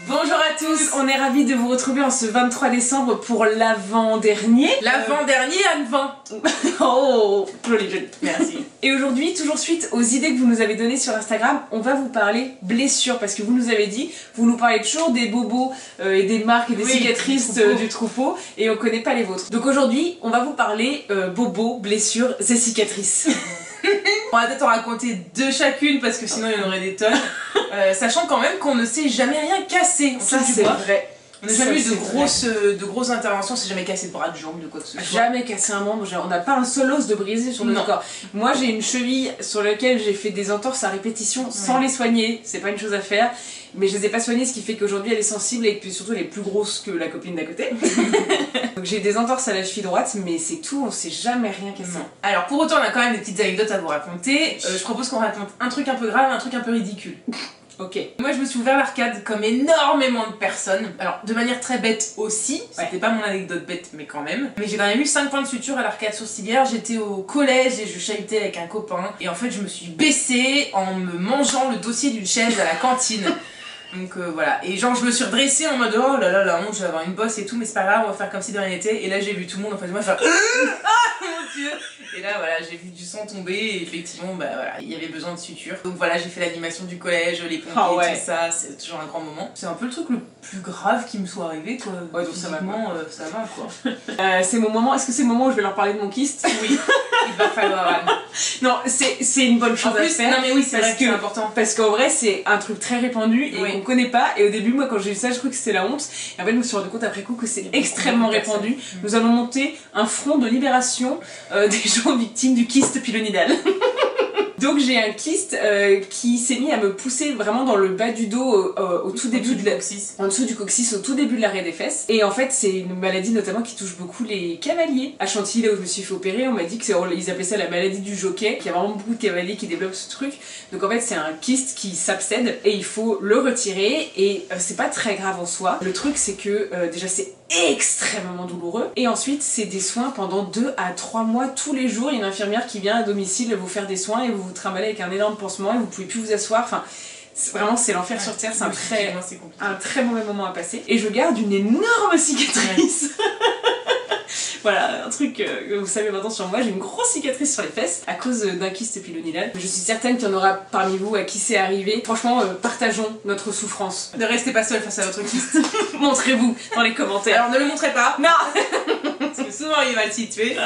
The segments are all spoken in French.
Bonjour à tous, on est ravis de vous retrouver en ce 23 décembre pour l'avant-dernier. L'avant-dernier Advent. Oh, joli joli. Merci. Et aujourd'hui, toujours suite aux idées que vous nous avez données sur Instagram, on va vous parler blessures, parce que vous nous avez dit, vous nous parlez toujours des bobos et des marques et des cicatrices du troupeau, et on connaît pas les vôtres. Donc aujourd'hui, on va vous parler bobos, blessures et cicatrices. On va peut-être en raconter deux chacune parce que sinon il y en aurait des tonnes. Sachant quand même qu'on ne s'est jamais rien cassé. Ça c'est vrai. On n'a jamais eu de grosses interventions, on s'est jamais cassé de bras, de jambes, de quoi que ce soit. Jamais cassé un membre, on n'a pas un seul os de brisé sur notre corps. Moi j'ai une cheville sur laquelle j'ai fait des entorses à répétition sans les soigner, c'est pas une chose à faire. Mais je les ai pas soignées, ce qui fait qu'aujourd'hui elle est sensible et puis surtout elle est plus grosse que la copine d'à côté. Donc j'ai des entorses à la cheville droite, mais c'est tout, on s'est jamais rien cassé. Alors pour autant on a quand même des petites anecdotes à vous raconter. Je propose qu'on raconte un truc un peu grave et un truc un peu ridicule. Ok. Moi je me suis ouvert l'arcade comme énormément de personnes. Alors de manière très bête aussi, c'était pas mon anecdote bête mais quand même. Mais j'ai quand même eu 5 points de suture à l'arcade sourcilière. J'étais au collège et je chahutais avec un copain. Et en fait je me suis baissée en me mangeant le dossier d'une chaise à la cantine. Donc voilà, et genre je me suis redressée en mode oh là là la honte, je vais avoir une bosse et tout, mais c'est pas grave, on va faire comme si de rien n'était. Et là j'ai vu tout le monde en face de moi faire ah mon dieu. Et là voilà, j'ai vu du sang tomber et effectivement bah voilà, il y avait besoin de suture. Donc voilà, j'ai fait l'animation du collège, les pompiers, tout ça, c'est toujours un grand moment. C'est un peu le truc le plus grave qui me soit arrivé quoi. Ouais, donc ça va quoi. C'est mon moment, est-ce que c'est le moment où je vais leur parler de mon kyste? Oui, il va falloir. Non, c'est une bonne chose en plus, à faire. Non mais oui, c'est vrai que c'est important. Parce qu'en vrai c'est un truc très répandu et qu'on connaît pas. Et au début moi quand j'ai eu ça je crois que c'était la honte. Et en fait je me suis rendu compte après coup que c'est extrêmement répandu. Nous allons monter un front de libération des gens victimes du kyste pilonidal. Donc j'ai un kyste qui s'est mis à me pousser vraiment dans le bas du dos au tout début de coccyx. En dessous du coccyx, au tout début de l'arrêt des fesses. Et en fait c'est une maladie notamment qui touche beaucoup les cavaliers. À Chantilly là où je me suis fait opérer, on m'a dit qu'ils appelaient ça la maladie du jockey, qu'il y a vraiment beaucoup de cavaliers qui développent ce truc. Donc en fait c'est un kyste qui s'abcède et il faut le retirer et c'est pas très grave en soi. Le truc c'est que déjà c'est extrêmement douloureux et ensuite c'est des soins pendant 2 à 3 mois tous les jours. Il y a une infirmière qui vient à domicile vous faire des soins et vous trimballer avec un énorme pansement et vous pouvez plus vous asseoir. Enfin vraiment c'est l'enfer sur terre, c'est un très mauvais moment à passer et je garde une énorme cicatrice. Voilà, un truc que vous savez maintenant sur moi, j'ai une grosse cicatrice sur les fesses à cause d'un kyste pilonidal. Je suis certaine qu'il y en aura parmi vous à qui c'est arrivé. Franchement, partageons notre souffrance. Ne restez pas seul face à votre kyste. Montrez-vous dans les commentaires. Alors ne le montrez pas. Non. Parce que souvent il est mal situé.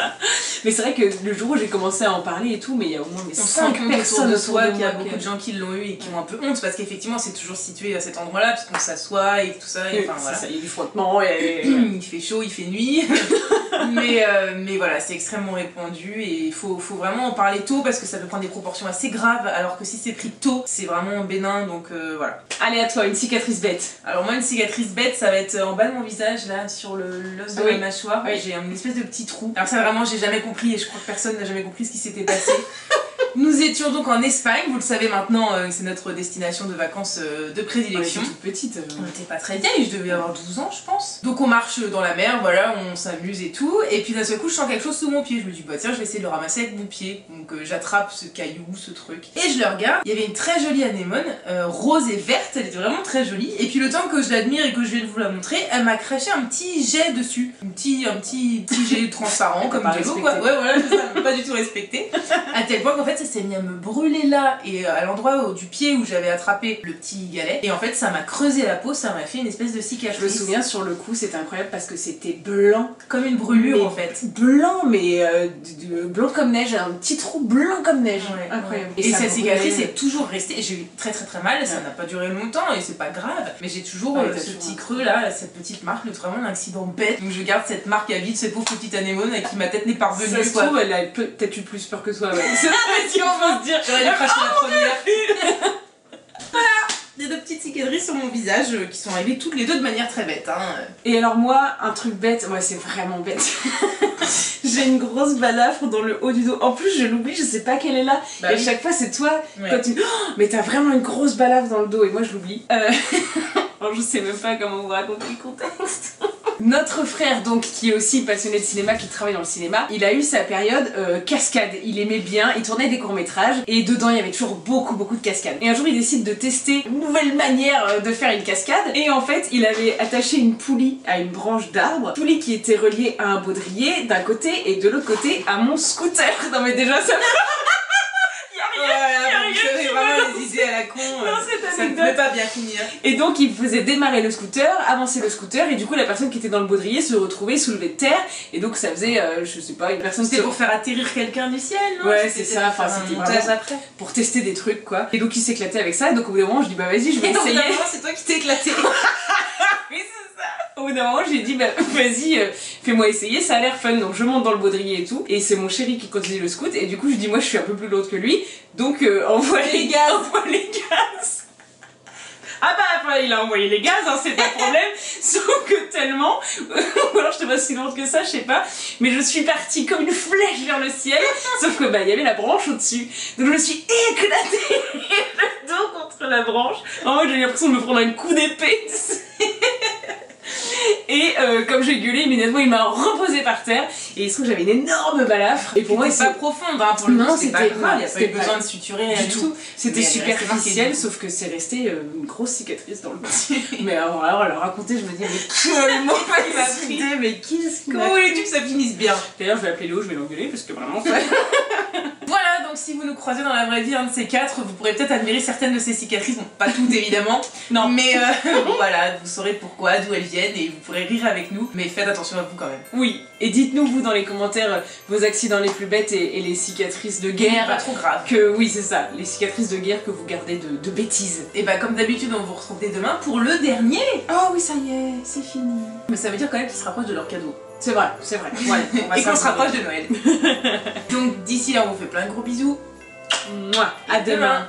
Mais c'est vrai que le jour où j'ai commencé à en parler et tout, mais il y a au moins 5 personnes de soi, qu'il y a beaucoup de gens qui l'ont eu et qui ont un peu honte parce qu'effectivement c'est toujours situé à cet endroit-là puisqu'on s'assoit et tout ça. Et enfin voilà. Ça, il y a du frottement et il fait chaud, il fait nuit. mais voilà, c'est extrêmement répandu et il faut vraiment en parler tôt parce que ça peut prendre des proportions assez graves alors que si c'est pris tôt, c'est vraiment bénin donc voilà. Allez à toi, une cicatrice bête. Alors moi une cicatrice bête ça va être en bas de mon visage là sur l'os de la mâchoire. J'ai une espèce de petit trou. Alors ça vraiment j'ai jamais compris et je crois que personne n'a jamais compris ce qui s'était passé. Nous étions donc en Espagne, vous le savez maintenant, c'est notre destination de vacances de prédilection. On était toute petite. On n'était pas très vieille, je devais avoir 12 ans je pense. Donc on marche dans la mer, voilà, on s'amuse et tout. Et puis d'un seul coup je sens quelque chose sous mon pied. Je me dis bah tiens je vais essayer de le ramasser avec mon pied. Donc j'attrape ce caillou, ce truc. Et je le regarde, il y avait une très jolie anémone, rose et verte, elle était vraiment très jolie. Et puis le temps que je l'admire et que je viens de vous la montrer, elle m'a craché un petit jet dessus. Un petit jet transparent comme de l'eau quoi. Ouais voilà, ça m'a pas du tout respecté. À tel point qu'en fait ça s'est mis à me brûler là et à l'endroit du pied où j'avais attrapé le petit galet et en fait ça m'a creusé la peau, ça m'a fait une espèce de cicatrice. Je me souviens sur le coup c'était incroyable parce que c'était blanc comme une brûlure en fait. Blanc mais blanc comme neige, un petit trou blanc comme neige, incroyable. Et cette cicatrice est toujours restée, j'ai eu très mal, ça n'a pas duré longtemps et c'est pas grave mais j'ai toujours ce petit creux là, cette petite marque, vraiment un accident bête. Donc je garde cette marque à vie de cette pauvre petite anémone à qui ma tête n'est parvenue. Ça se trouve elle a peut-être eu plus peur que toi. J'aurais dû cracher la première. Voilà, des 2 petites cicatrices sur mon visage qui sont arrivées toutes les deux de manière très bête. Hein. Et alors moi, un truc bête, ouais c'est vraiment bête. J'ai une grosse balafre dans le haut du dos. En plus je l'oublie, je sais pas qu'elle est là. Et à chaque fois c'est toi quand tu... Oh, mais t'as vraiment une grosse balafre dans le dos et moi je l'oublie. Alors je sais même pas comment vous raconter le contexte. Notre frère donc qui est aussi passionné de cinéma, qui travaille dans le cinéma, il a eu sa période cascade. Il aimait bien, il tournait des courts-métrages et dedans il y avait toujours beaucoup de cascades. Et un jour il décide de tester une nouvelle manière de faire une cascade et en fait il avait attaché une poulie à une branche d'arbre, poulie qui était reliée à un baudrier d'un côté et de l'autre côté à mon scooter. Non mais déjà ça J'avais vraiment les idées à la con, ça ne pouvait pas bien finir. Et donc il faisait démarrer le scooter, avancer le scooter, et du coup la personne qui était dans le baudrier se retrouvait soulevée de terre, et donc ça faisait, je sais pas, une personne... C'était pour faire atterrir quelqu'un du ciel, non? Ouais, c'est ça, enfin c'était montage après. Pour tester des trucs quoi. Et donc il s'éclatait avec ça, et donc au bout d'un moment je dis bah vas-y je vais essayer. Et au bout d'un moment c'est toi qui t'es éclaté. Oui c'est ça. Au bout d'un moment j'ai dit bah vas-y fais-moi essayer, ça a l'air fun, donc je monte dans le baudrier et tout, et c'est mon chéri qui continue le scoot, et du coup je dis moi je suis un peu plus lourde que lui, donc envoie les gaz. Ah bah il a envoyé les gaz, hein, c'est pas le problème, sauf que tellement, ou alors je te vois si lourde que ça, je sais pas, mais je suis partie comme une flèche vers le ciel, sauf que bah il y avait la branche au-dessus, donc je me suis éclatée le dos contre la branche, en mode j'ai eu l'impression de me prendre un coup d'épée. Et comme j'ai gueulé, immédiatement il m'a reposé par terre et il se trouve que j'avais une énorme balafre. Et pour moi c'est pas profonde, hein, pour le coup, c'était pas grave, il n'y a pas eu besoin de suturer rien du tout. C'était superficiel, sauf que c'est resté une grosse cicatrice dans le pied. Mais alors à le raconter, je me dis, mais quel mot il m'a pris, mais comment voulais-tu que ça finisse bien? D'ailleurs, je vais appeler Léo, je vais l'engueuler parce que vraiment, Voilà, donc si vous nous croisez dans la vraie vie, un de ces quatre, vous pourrez peut-être admirer certaines de ces cicatrices, bon, pas toutes évidemment, non, mais voilà, vous saurez pourquoi, d'où elles viennent, et vous pourrez rire avec nous, mais faites attention à vous quand même. Oui, et dites-nous vous dans les commentaires vos accidents les plus bêtes et les cicatrices de guerre. Pas trop grave. Oui, c'est ça, les cicatrices de guerre que vous gardez de bêtises. Et bah comme d'habitude, on vous retrouve dès demain pour le dernier. Oh oui, ça y est, c'est fini. Mais ça veut dire quand même qu'ils se rapprochent de leur cadeau. C'est vrai, c'est vrai. Ouais, et qu'on se rapproche de Noël. Donc d'ici là, on vous fait plein de gros bisous. À demain.